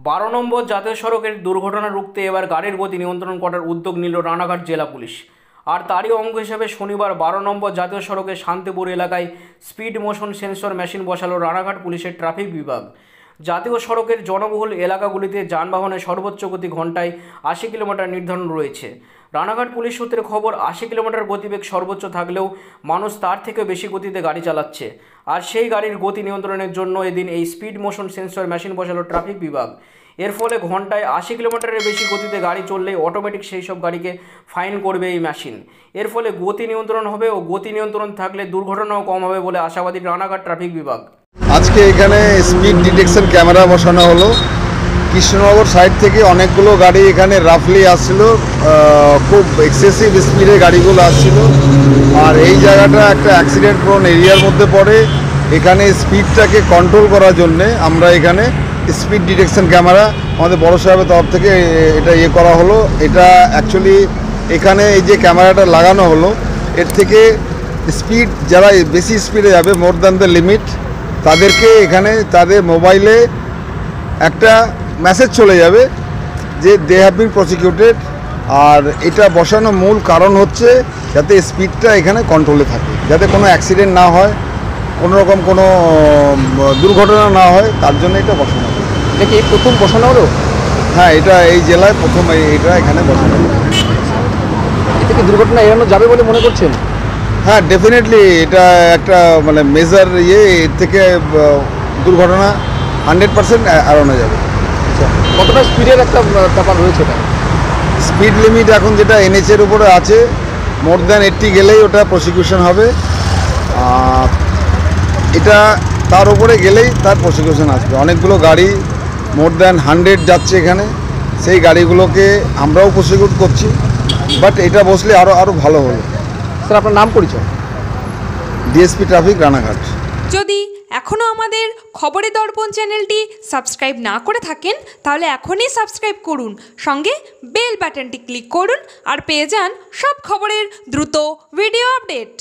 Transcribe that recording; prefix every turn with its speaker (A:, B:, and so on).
A: 12 নম্বর জাতীয় সড়কের দুর্ঘটনা রুখতে এবার গাড়ির গতি নিয়ন্ত্রণ করার উদ্যোগ নিল রানাঘাট জেলা পুলিশ। আর তারই অঙ্গ হিসেবে শনিবার 12 নম্বর জাতীয় সড়কের শান্তিপুর এলাকায় স্পিড মোশন সেন্সর মেশিন বসালো রানাঘাট পুলিশের ট্রাফিক বিভাগ। জাতীয় সড়কের জনবহুল এলাকাগুলিতে যানবাহনের সর্বোচ্চ গতি ঘন্টায় 80 কিলোমিটার নির্ধারণ রয়েছে। রানাঘাট পুলিশ সূত্রে খবর, 80 কিলোমিটার গতিবেগ সর্বোচ্চ থাকলেও মানুষ তার থেকে বেশি গতিতে গাড়ি চালাচ্ছে। আর সেই গাড়ির গতি নিয়ন্ত্রণের জন্য এদিন এই স্পিড মোশন সেন্সর মেশিন বসালো ট্রাফিক বিভাগ। এর ফলে ঘন্টায় 80 কিলোমিটারের বেশি গতিতে গাড়ি চললেই অটোমেটিক সেই সব গাড়িকে ফাইন করবে এই মেশিন। এর ফলে গতি নিয়ন্ত্রণ হবে ও গতি নিয়ন্ত্রণ থাকলে দুর্ঘটনাও কম হবে বলে আশাবাদী রানাঘাট ট্রাফিক বিভাগ।
B: আজকে এখানে স্পিড ডিটেকশন ক্যামেরা বসানো হলো। কৃষ্ণনগর সাইড থেকে অনেকগুলো গাড়ি এখানে রাফলি আসছিল, খুব এক্সেসিভ স্পিডে গাড়িগুলো আসছিল। আর এই জায়গাটা একটা অ্যাক্সিডেন্ট প্রোন এরিয়ার মধ্যে পড়ে। এখানে স্পিডটাকে কন্ট্রোল করার জন্যে আমরা এখানে স্পিড ডিটেকশন ক্যামেরা আমাদের বড় সাহেবের তরফ থেকে এটা করা হলো। এটা অ্যাকচুয়ালি এখানে এই যে ক্যামেরাটা লাগানো হলো, এর থেকে স্পিড যারা বেশি স্পিডে যাবে, মোর দ্যান দ্য লিমিট, তাদেরকে এখানে তাদের মোবাইলে একটা মেসেজ চলে যাবে যে দে হ্যাভ বিন প্রসিকিউটেড। আর এটা বসানোর মূল কারণ হচ্ছে যাতে স্পিডটা এখানে কন্ট্রোলে থাকে, যাতে কোনো অ্যাক্সিডেন্ট না হয়, কোনো রকম কোনো দুর্ঘটনা না হয়, তার জন্য এটা বসানো হলো।
C: এটা কি প্রথম বসানো হলো?
B: হ্যাঁ, এটা এই জেলায় প্রথম এটা এখানে বসানো হলো।
C: এ থেকে দুর্ঘটনা এড়ানো যাবে বলে মনে করছেন?
B: হ্যাঁ, ডেফিনেটলি এটা একটা মানে মেজার এর থেকে দুর্ঘটনা 100% এড়ানো যাবে।
C: আচ্ছা, কতটা স্পিডের একটা ব্যাপার রয়েছে? এটা
B: স্পিড লিমিট এখন যেটা এনএচের উপরে আছে, মোর দ্যান 80 গেলেই ওটা প্রসিকিউশন হবে। এটা তার উপরে গেলেই তার প্রসিকিউশন আসবে। অনেকগুলো গাড়ি মোর দ্যান 100 যাচ্ছে এখানে, সেই গাড়িগুলোকে আমরাও প্রসিকিউট করছি, বাট এটা বসলে আরও ভালো হলো।
C: স্যার, আপনার নাম পরিচয়?
B: DSP traffic, Ranaghat.
D: যদি এখনও আমাদের খবরের দর্পণ চ্যানেলটি সাবস্ক্রাইব না করে থাকেন তাহলে এখনই সাবস্ক্রাইব করুন, সঙ্গে বেল বাটনটি ক্লিক করুন আর পেয়ে যান সব খবরের দ্রুত ভিডিও আপডেট।